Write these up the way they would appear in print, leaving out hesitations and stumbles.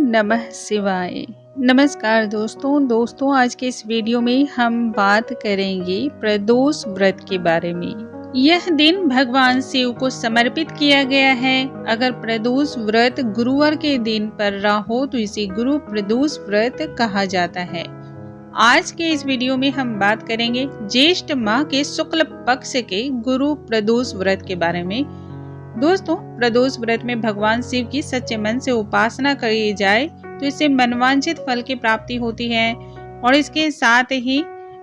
नमः शिवाय। नमस्कार दोस्तों आज के इस वीडियो में हम बात करेंगे प्रदोष व्रत के बारे में। यह दिन भगवान शिव को समर्पित किया गया है। अगर प्रदोष व्रत गुरुवार के दिन पर रहा हो तो इसे गुरु प्रदोष व्रत कहा जाता है। आज के इस वीडियो में हम बात करेंगे ज्येष्ठ माह के शुक्ल पक्ष के गुरु प्रदोष व्रत के बारे में। दोस्तों, प्रदोष व्रत में भगवान शिव की सच्चे मन से उपासना करी जाए तो इससे मनवांछित फल की प्राप्ति होती है। और इसके साथ ही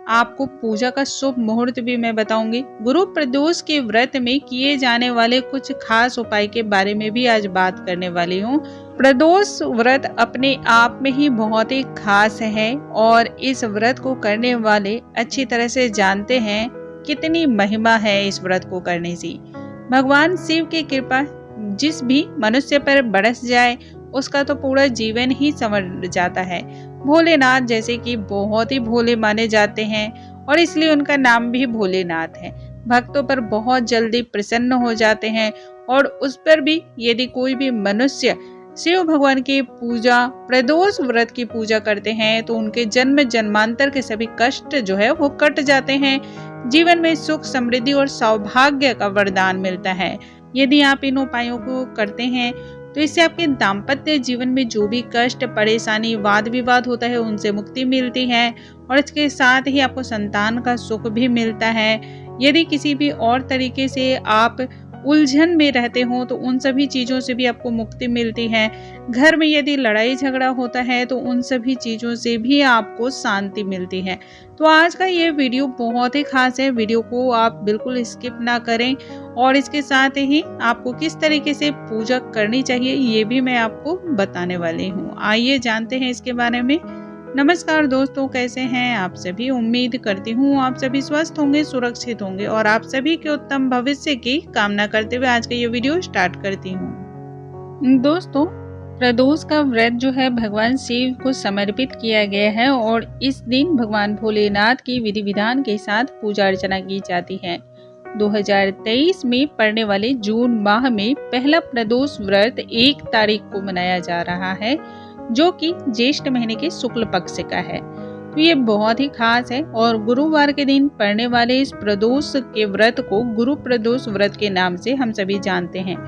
आपको पूजा का शुभ मुहूर्त भी मैं बताऊंगी। गुरु प्रदोष के व्रत में किए जाने वाले कुछ खास उपाय के बारे में भी आज बात करने वाली हूँ। प्रदोष व्रत अपने आप में ही बहुत ही खास है और इस व्रत को करने वाले अच्छी तरह से जानते हैं कितनी महिमा है इस व्रत को करने से। भगवान शिव की कृपा जिस भी मनुष्य पर बरस जाए उसका तो पूरा जीवन ही संवर जाता है। भोलेनाथ जैसे कि बहुत ही भोले माने जाते हैं और इसलिए उनका नाम भी भोलेनाथ है। भक्तों पर बहुत जल्दी प्रसन्न हो जाते हैं और उस पर भी यदि कोई भी मनुष्य शिव भगवान की पूजा प्रदोष व्रत की पूजा करते हैं तो उनके जन्म जन्मांतर के सभी कष्ट जो है वो कट जाते हैं। जीवन में सुख समृद्धि और सौभाग्य का वरदान मिलता है। यदि आप इन उपायों को करते हैं तो इससे आपके दाम्पत्य जीवन में जो भी कष्ट परेशानी वाद विवाद होता है उनसे मुक्ति मिलती है और इसके साथ ही आपको संतान का सुख भी मिलता है। यदि किसी भी और तरीके से आप उलझन में रहते हो तो उन सभी चीज़ों से भी आपको मुक्ति मिलती है। घर में यदि लड़ाई झगड़ा होता है तो उन सभी चीज़ों से भी आपको शांति मिलती है। तो आज का ये वीडियो बहुत ही खास है। वीडियो को आप बिल्कुल स्किप ना करें और इसके साथ ही आपको किस तरीके से पूजा करनी चाहिए ये भी मैं आपको बताने वाली हूँ। आइए जानते हैं इसके बारे में। नमस्कार दोस्तों, कैसे हैं आप सभी। उम्मीद करती हूँ आप सभी स्वस्थ होंगे, सुरक्षित होंगे और आप सभी के उत्तम भविष्य की कामना करते हुए आज का ये वीडियो स्टार्ट करती हूँ। दोस्तों, प्रदोष का व्रत जो है भगवान शिव को समर्पित किया गया है और इस दिन भगवान भोलेनाथ की विधि विधान के साथ पूजा अर्चना की जाती है। 2023 में पड़ने वाले जून माह में पहला प्रदोष व्रत 1 तारीख को मनाया जा रहा है जो कि ज्येष्ठ महीने के शुक्ल पक्ष का है। तो ये बहुत ही खास है और गुरुवार के दिन पड़ने वाले इस प्रदोष के व्रत को गुरु प्रदोष व्रत के नाम से हम सभी जानते हैं।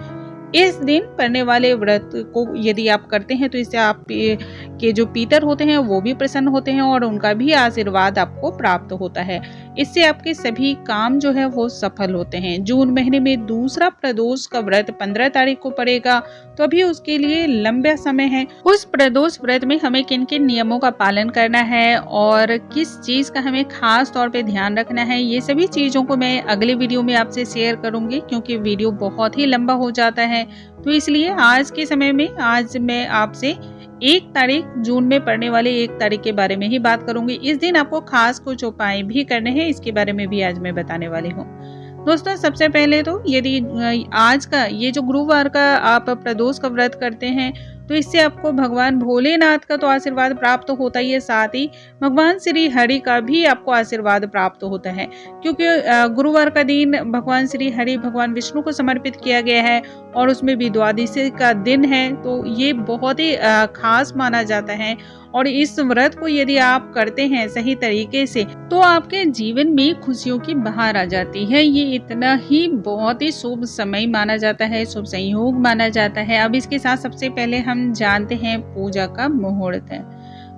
इस दिन पड़ने वाले व्रत को यदि आप करते हैं तो इससे आप के जो पितर होते हैं वो भी प्रसन्न होते हैं और उनका भी आशीर्वाद आपको प्राप्त होता है। इससे आपके सभी काम जो है वो सफल होते हैं। जून महीने में दूसरा प्रदोष का व्रत 15 तारीख को पड़ेगा तो अभी उसके लिए लंबा समय है। उस प्रदोष व्रत में हमें किन किन नियमों का पालन करना है और किस चीज का हमें खास तौर पे ध्यान रखना है ये सभी चीजों को मैं अगले वीडियो में आपसे शेयर करूंगी क्योंकि वीडियो बहुत ही लंबा हो जाता है। तो इसलिए आज के समय में आज मैं आपसे 1 तारीख जून में पड़ने वाले 1 तारीख के बारे में ही बात करूंगी। इस दिन आपको खास कुछ उपाय भी करने हैं, इसके बारे में भी आज मैं बताने वाली हूँ। दोस्तों, सबसे पहले तो यदि आज का ये जो गुरुवार का आप प्रदोष का व्रत करते हैं तो इससे आपको भगवान भोलेनाथ का तो आशीर्वाद प्राप्त होता ही है, साथ ही भगवान श्री हरि का भी आपको आशीर्वाद प्राप्त होता है क्योंकि गुरुवार का दिन भगवान श्री हरि भगवान विष्णु को समर्पित किया गया है और उसमें भी द्वादशी का दिन है तो ये बहुत ही खास माना जाता है। और इस व्रत को यदि आप करते हैं सही तरीके से तो आपके जीवन में खुशियों की बहार आ जाती है। ये इतना ही बहुत ही शुभ समय माना जाता है, शुभ संयोग माना जाता है। अब इसके साथ सबसे पहले हम जानते हैं पूजा का मुहूर्त है।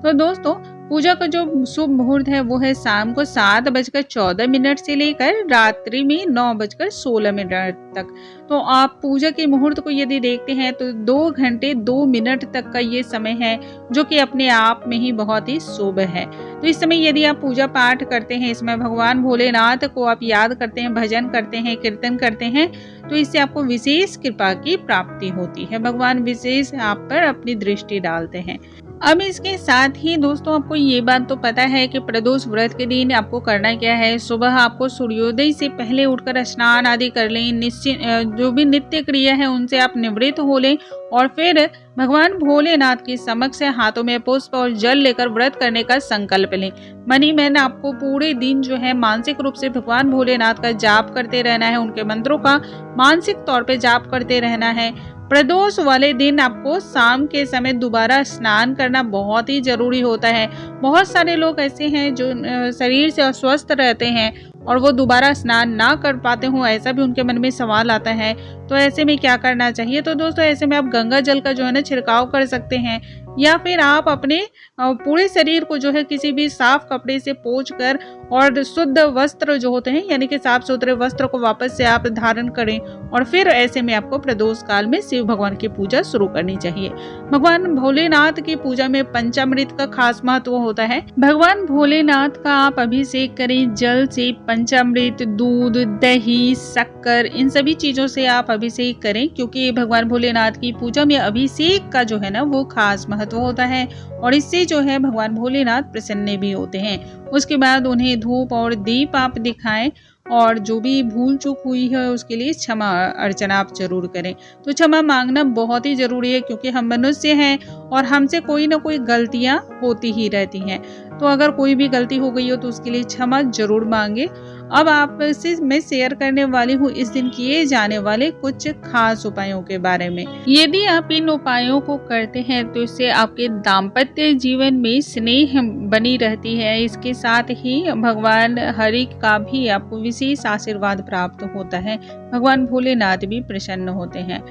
तो दोस्तों, पूजा का जो शुभ मुहूर्त है वो है शाम को 7:14 से लेकर रात्रि में 9:16 तक। तो आप पूजा के मुहूर्त को यदि देखते हैं तो 2 घंटे 2 मिनट तक का ये समय है जो कि अपने आप में ही बहुत ही शुभ है। तो इस समय यदि आप पूजा पाठ करते हैं, इसमें भगवान भोलेनाथ को आप याद करते हैं, भजन करते हैं, कीर्तन करते हैं तो इससे आपको विशेष कृपा की प्राप्ति होती है। भगवान विशेष आप पर अपनी दृष्टि डालते हैं। अब इसके साथ ही दोस्तों आपको ये बात तो पता है कि प्रदोष व्रत के दिन आपको करना क्या है। सुबह आपको सूर्योदय से पहले उठकर स्नान आदि कर लें, निश्चित जो भी नित्य क्रिया है उनसे आप निवृत्त हो लें और फिर भगवान भोलेनाथ के समक्ष हाथों में पुष्प और जल लेकर व्रत करने का संकल्प लें। मन ही मन आपको पूरे दिन जो है मानसिक रूप से भगवान भोलेनाथ का जाप करते रहना है, उनके मंत्रों का मानसिक तौर पे जाप करते रहना है। प्रदोष वाले दिन आपको शाम के समय दोबारा स्नान करना बहुत ही जरूरी होता है। बहुत सारे लोग ऐसे हैं जो शरीर से अस्वस्थ रहते हैं और वो दोबारा स्नान ना कर पाते हो, ऐसा भी उनके मन में सवाल आता है। तो ऐसे में क्या करना चाहिए? तो दोस्तों ऐसे में आप गंगा जल का जो है ना छिड़काव कर सकते हैं, या फिर आप अपने पूरे शरीर को जो है किसी भी साफ कपड़े से पोंछ कर और शुद्ध वस्त्र जो होते हैं यानी कि साफ सुथरे वस्त्र को वापस से आप धारण करें, और फिर ऐसे में आपको प्रदोष काल में शिव भगवान की पूजा शुरू करनी चाहिए। भगवान भोलेनाथ की पूजा में पंचामृत का खास महत्व होता है। भगवान भोलेनाथ का आप अभिषेक करें जल से। पंचामृत, दूध, दही, शक्कर, इन सभी चीजों से आप अभिषेक करें, क्योंकि भगवान भोलेनाथ की पूजा में अभिषेक का जो है ना वो खास महत्व होता है, और इससे जो है भगवान भोलेनाथ प्रसन्न भी होते हैं। उसके बाद उन्हें धूप और दीप आप दिखाएं, और जो भी भूल चूक हुई है उसके लिए क्षमा अर्चना आप जरूर करें। तो क्षमा मांगना बहुत ही जरूरी है, क्योंकि हम मनुष्य हैं और हमसे कोई ना कोई गलतियां होती ही रहती हैं। तो अगर कोई भी गलती हो गई हो तो उसके लिए क्षमा जरूर मांगे। अब आपसे मैं शेयर करने वाली हूँ इस दिन किए जाने वाले कुछ खास उपायों के बारे में। यदि आप इन उपायों को करते हैं तो इससे आपके दाम्पत्य जीवन में स्नेह बनी रहती है। इसके साथ ही भगवान हरि का भी आपको विशेष आशीर्वाद प्राप्त होता है। भगवान भोलेनाथ भी प्रसन्न होते हैं।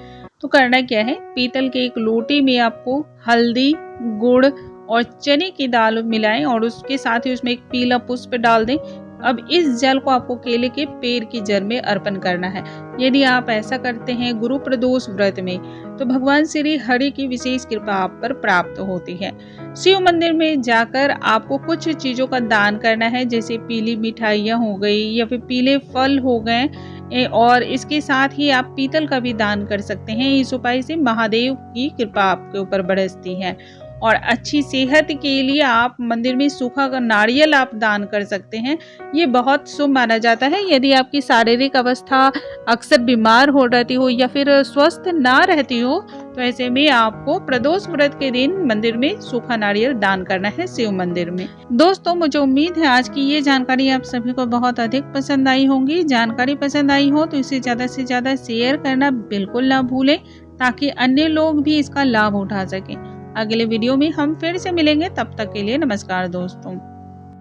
तो करना क्या है, पीतल के एक लोटे में आपको हल्दी, गुड़ और चने की दाल मिलाएं, और उसके साथ ही उसमें एक पीला पुष्प डाल दें। अब इस जल को आपको केले के पेड़ की जड़ में अर्पण करना है। यदि आप ऐसा करते हैं गुरु प्रदोष व्रत में, तो भगवान श्री हरि की विशेष कृपा आप पर प्राप्त होती है। शिव मंदिर में जाकर आपको कुछ चीजों का दान करना है, जैसे पीली मिठाइयाँ हो गई या फिर पीले फल हो गए, और इसके साथ ही आप पीतल का भी दान कर सकते हैं। इस उपाय से महादेव की कृपा आपके ऊपर बरसती है। और अच्छी सेहत के लिए आप मंदिर में सूखा नारियल आप दान कर सकते हैं। ये बहुत शुभ माना जाता है। यदि आपकी शारीरिक अवस्था अक्सर बीमार हो रहती हो या फिर स्वस्थ ना रहती हो, तो ऐसे में आपको प्रदोष व्रत के दिन मंदिर में सूखा नारियल दान करना है शिव मंदिर में। दोस्तों मुझे उम्मीद है आज की ये जानकारी आप सभी को बहुत अधिक पसंद आई होंगी। जानकारी पसंद आई हो तो इसे ज्यादा से ज्यादा शेयर करना बिल्कुल ना भूलें, ताकि अन्य लोग भी इसका लाभ उठा सकें। अगले वीडियो में हम फिर से मिलेंगे, तब तक के लिए नमस्कार दोस्तों।